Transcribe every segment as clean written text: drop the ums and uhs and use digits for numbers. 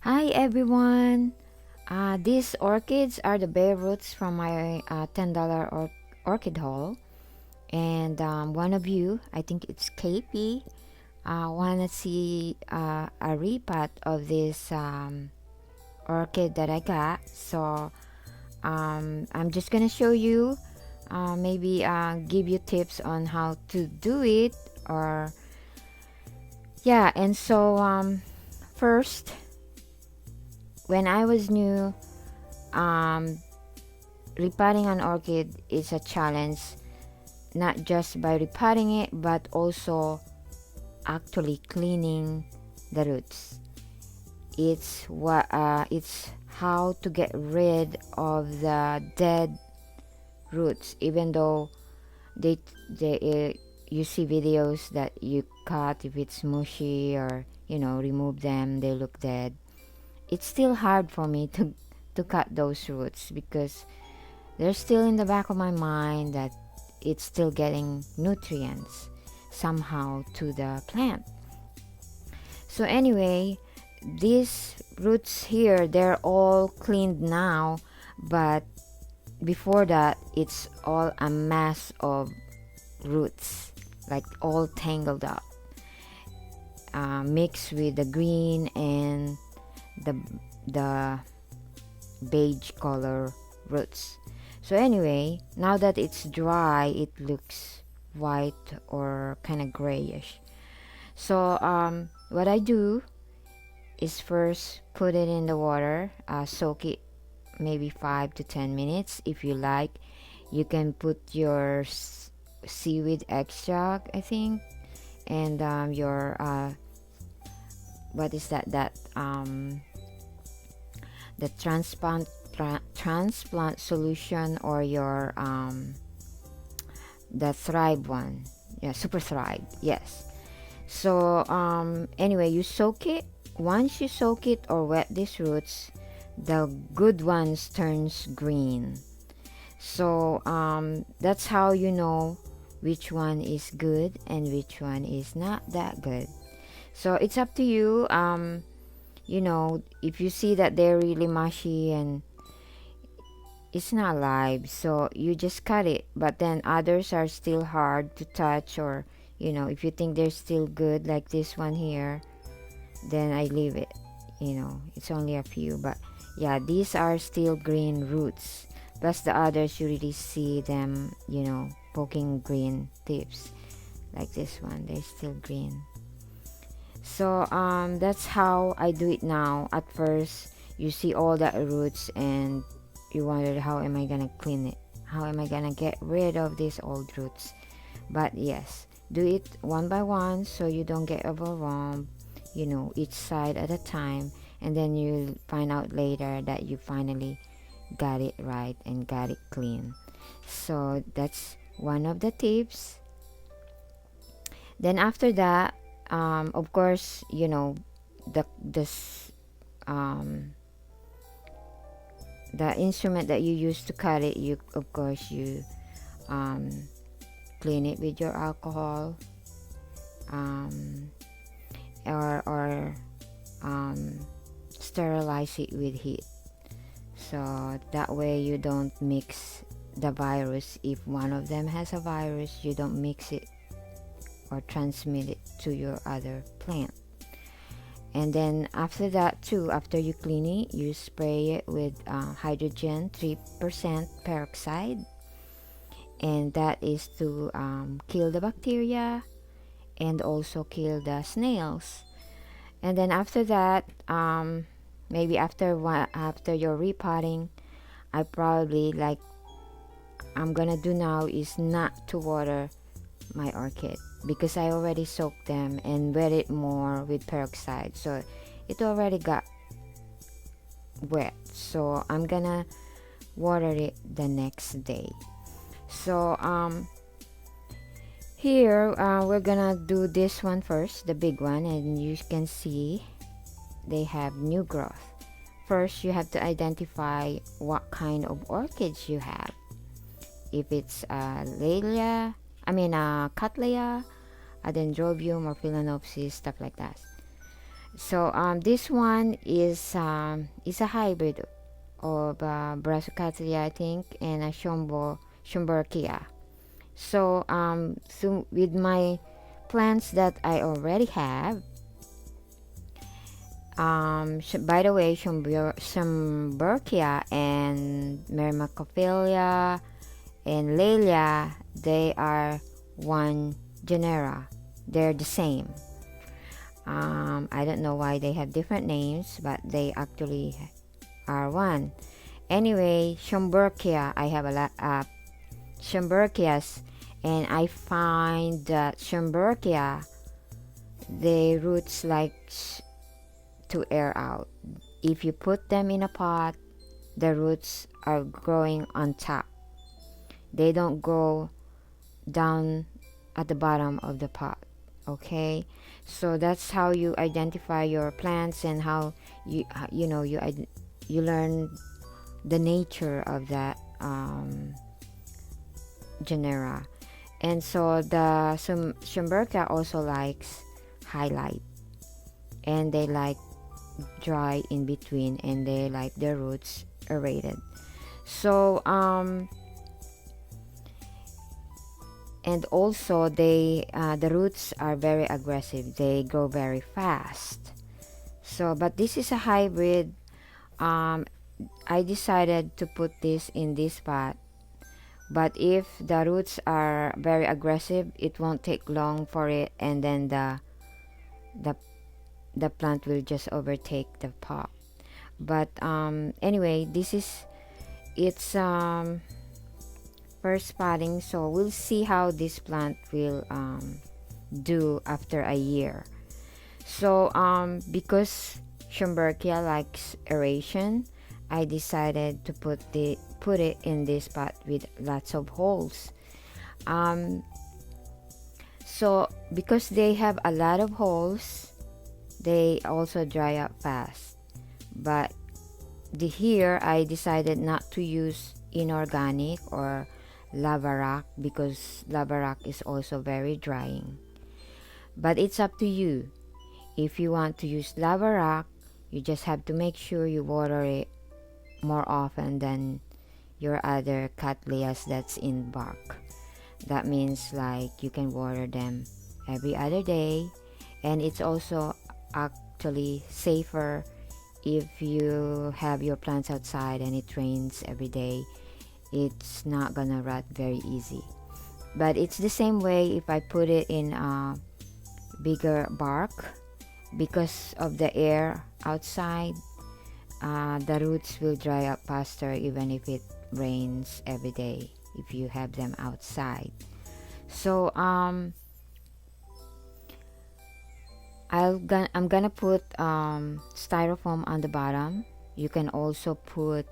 Hi everyone! These orchids are the bare roots from my $10 orchid haul. And one of you, I think it's KP, wanna see a repot of this orchid that I got. So I'm just gonna show you, maybe give you tips on how to do it. Or yeah, and so first, when I was new, um, repotting an orchid is a challenge, not just by repotting it, but also actually cleaning the roots. It's how to get rid of the dead roots, even though they you see videos that you cut if it's mushy, or remove them, they look dead. It's still hard for me to cut those roots, because they're still in the back of my mind that it's still getting nutrients somehow to the plant. So anyway, these roots here, they're all cleaned now, but before that, it's all a mass of roots, like all tangled up, mixed with the green and the the beige color roots. So anyway, now that it's dry, it looks white or kind of grayish. So what I do is first put it in the water, soak it maybe 5 to 10 minutes. If you like, you can put your seaweed extract, I think, and your what is that the transplant solution, or your the Thrive one. Yeah, Super Thrive. Yes. So anyway, you soak it. Once you soak it or wet these roots, the good ones turns green. So that's how you know which one is good and which one is not that good. So it's up to you. If you see that they're really mushy and it's not live, so you just cut it. But then others are still hard to touch, or if you think they're still good, like this one here, then I leave it. It's only a few, but yeah, these are still green roots. Plus the others, you really see them, poking green tips, like this one, they're still green. So that's how I do it now. At first, you see all the roots, and you wondered, how am I gonna clean it? How am I gonna get rid of these old roots? But yes, do it one by one so you don't get overwhelmed, each side at a time, and then you'll find out later that you finally got it right and got it clean. So that's one of the tips. Then after that, of course, the this the instrument that you use to cut it, you of course you um, clean it with your alcohol, um, or sterilize it with heat, so that way you don't mix the virus. If one of them has a virus, you don't mix it or transmit it to your other plant. And then after that too, after you clean it, you spray it with hydrogen 3% peroxide, and that is to kill the bacteria and also kill the snails. And then after that, maybe after your repotting, I probably, like I'm gonna do now, is not to water my orchid, because I already soaked them and wet it more with peroxide, so it already got wet. So I'm gonna water it the next day. So here we're gonna do this one first, the big one, and you can see they have new growth. First, you have to identify what kind of orchids you have. If it's Cattleya, a Dendrobium, or Phalaenopsis, stuff like that. So this one is a hybrid of Brassicatlia, I think, and a Schomburgkia. So with my plants that I already have, by the way, Schomburgkia and Myrmecophilia and Lelia, they are one genera. They're the same. I don't know why they have different names, but they actually are one. Anyway, Schomburgkia, I have a lot of Schomburgkias, and I find that Schomburgkia, the roots like to air out. If you put them in a pot, the roots are growing on top. They don't grow down at the bottom of the pot. Okay, so that's how you identify your plants, and how you learn the nature of that genera. And so the Schomburgkia also likes highlight, and they like dry in between, and they like their roots aerated. So and also they the roots are very aggressive. They grow very fast. So but this is a hybrid. I decided to put this in this pot, but if the roots are very aggressive, it won't take long for it, and then the the plant will just overtake the pot. But anyway, this is its first potting, so we'll see how this plant will do after a year. So because Schomburgkia likes aeration, I decided to put it in this pot with lots of holes. So because they have a lot of holes, they also dry up fast. But here I decided not to use inorganic or lava rock, because lava rock is also very drying. But it's up to you. If you want to use lava rock, you just have to make sure you water it more often than your other cattleyas that's in bark. That means like you can water them every other day, and it's also actually safer if you have your plants outside and it rains every day. It's not gonna rot very easy. But it's the same way if I put it in a bigger bark, because of the air outside. The roots will dry up faster even if it rains every day if you have them outside. So I'm gonna put styrofoam on the bottom. You can also put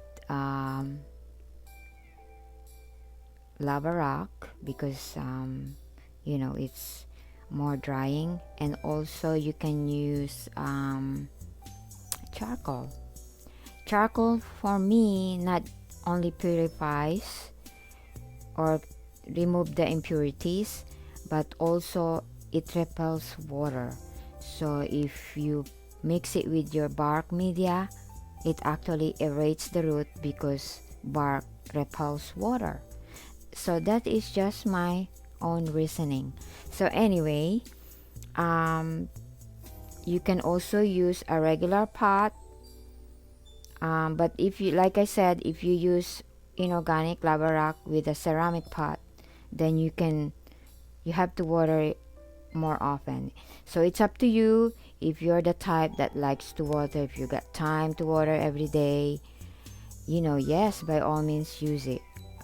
lava rock, because it's more drying. And also you can use charcoal for me not only purifies or remove the impurities, but also it repels water. So if you mix it with your bark media, it actually aerates the root, because bark repels water. So that is just my own reasoning. So anyway, you can also use a regular pot, but if you, like I said, if you use inorganic lava rock with a ceramic pot, then you have to water it more often. So it's up to you. If you're the type that likes to water, if you got time to water every day, yes, by all means use it.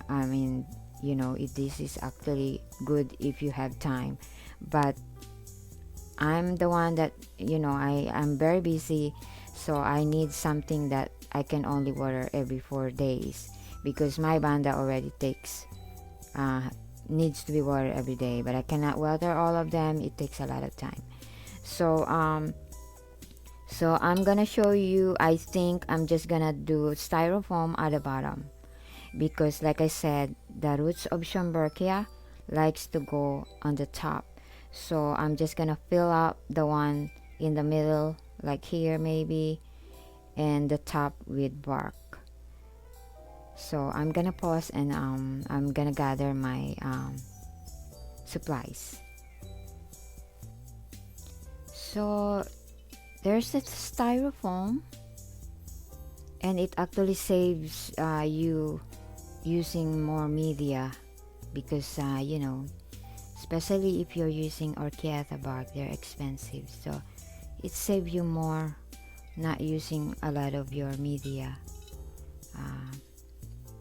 I mean, this is actually good if you have time. But I'm the one that I'm very busy, so I need something that I can only water every 4 days, because my banda already needs to be watered every day, but I cannot water all of them. It takes a lot of time. So I'm gonna show you. I think I'm just gonna do styrofoam at the bottom, because like I said, the roots of Schomburgkia likes to go on the top. So I'm just gonna fill up the one in the middle like here maybe, and the top with bark. So I'm gonna pause and I'm gonna gather my supplies. So there's a styrofoam, and it actually saves you using more media, because especially if you're using orchiata bark, they're expensive, so it saves you more not using a lot of your media uh,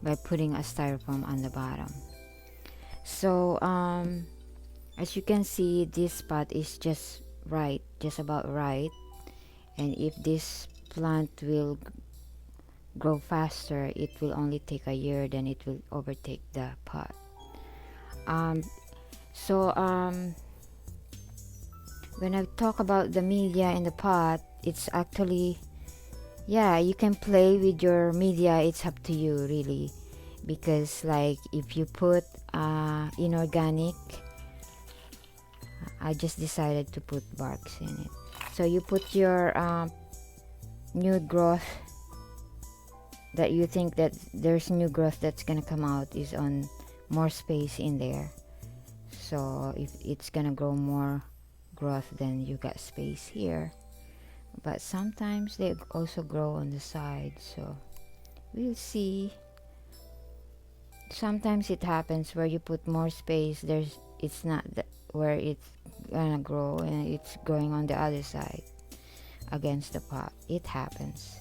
by putting a styrofoam on the bottom. So as you can see, this spot is just right, just about right, and if this plant will grow faster, it will only take a year, then it will overtake the pot. um, so when I talk about the media in the pot, it's actually, yeah, you can play with your media. It's up to you really, because like if you put inorganic, I just decided to put barks in it. So you put your new growth that you think that there's new growth that's gonna come out is on more space in there. So if it's gonna grow more growth, then you got space here. But sometimes they also grow on the side, so we'll see. Sometimes it happens where you put more space, it's not where it's gonna grow, and it's growing on the other side against the pot. It happens.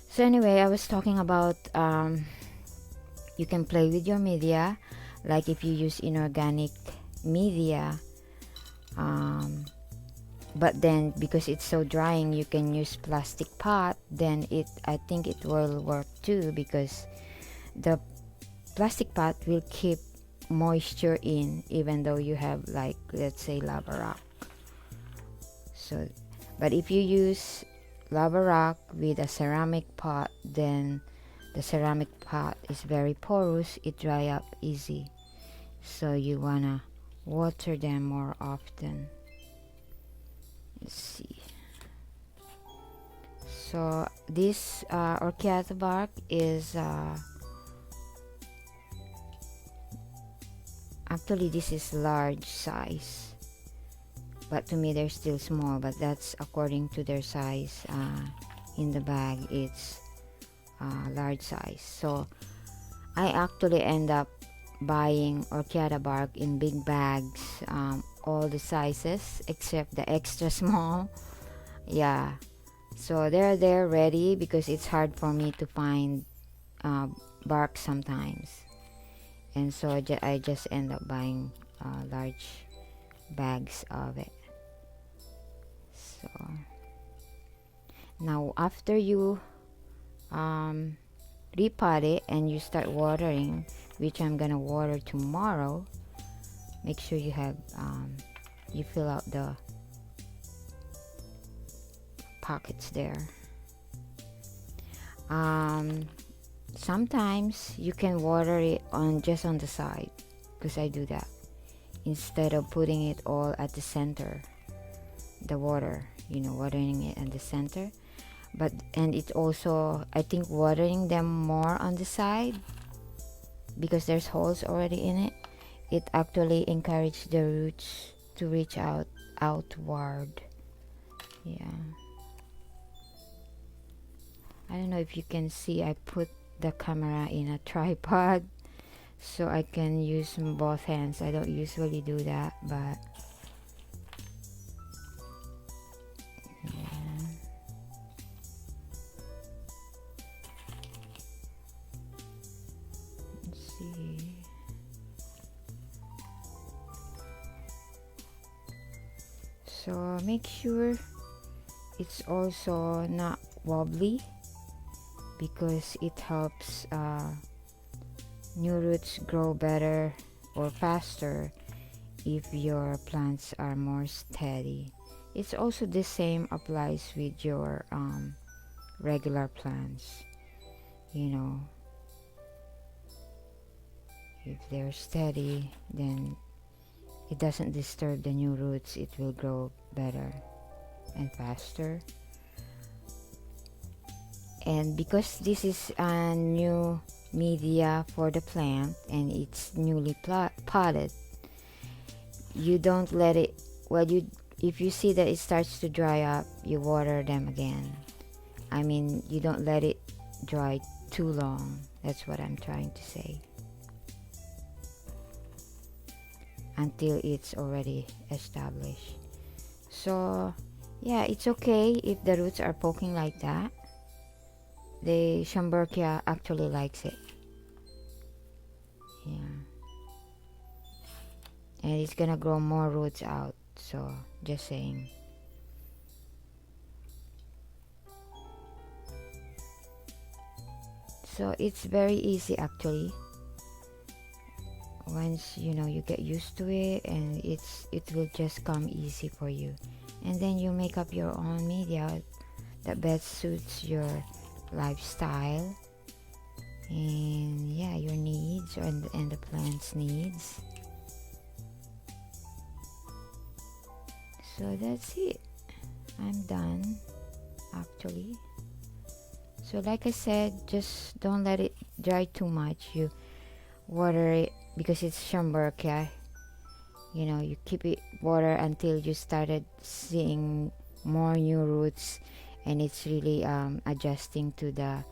So anyway, I was talking about you can play with your media, like if you use inorganic media, but then because it's so drying, you can use plastic pot. Then I think it will work too, because the plastic pot will keep moisture in, even though you have, like, let's say lava rock. So but if you use lava rock with a ceramic pot, then the ceramic pot is very porous, it dry up easy, so you wanna water them more often. Let's see. So this orchiata bark is actually this is large size, but to me they're still small, but that's according to their size. In the bag it's large size, so I actually end up buying orchiata bark in big bags, all the sizes except the extra small. Yeah, so they're there ready, because it's hard for me to find bark sometimes, and so I just end up buying large bags of it. So now after you repot it and you start watering, which I'm gonna water tomorrow, make sure you have you fill out the pockets there. Sometimes you can water it just on the side, because I do that instead of putting it all at the center, the water, watering it at the center. And it's also, I think, watering them more on the side, because there's holes already in it, it actually encourages the roots to reach outward. Yeah, I don't know if you can see, I put the camera in a tripod so I can use both hands. I don't usually do that, but yeah. Let's see. So make sure it's also not wobbly, because it helps new roots grow better or faster if your plants are more steady. It's also the same applies with your regular plants. If they're steady, then it doesn't disturb the new roots, it will grow better. and faster. And because this is a new media for the plant and it's newly potted, you don't let it, well, you, if you see that it starts to dry up, you water them again. I mean, you don't let it dry too long. That's what I'm trying to say. Until it's already established. So yeah, it's okay if the roots are poking like that. The Schomburgkia actually likes it. Yeah. And it's gonna grow more roots out. So just saying. So it's very easy actually. Once you know you get used to it, and it will just come easy for you. And then you make up your own media that best suits your lifestyle and yeah, your needs and the plant's needs. So that's it. I'm done actually. So like I said, just don't let it dry too much. You water it because it's Schomburgkia. You know, you keep it water until you started seeing more new roots, and it's really adjusting to the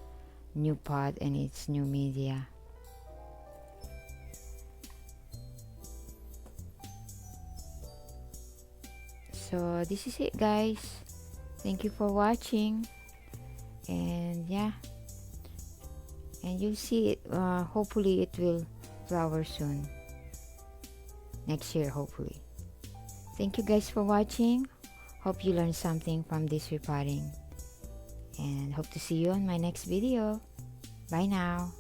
new pot and its new media. So this is it, guys. Thank you for watching, and yeah, and you'll see it. Hopefully it will flower soon next year, hopefully. Thank you guys for watching. Hope you learned something from this repotting, and hope to see you on my next video. Bye now.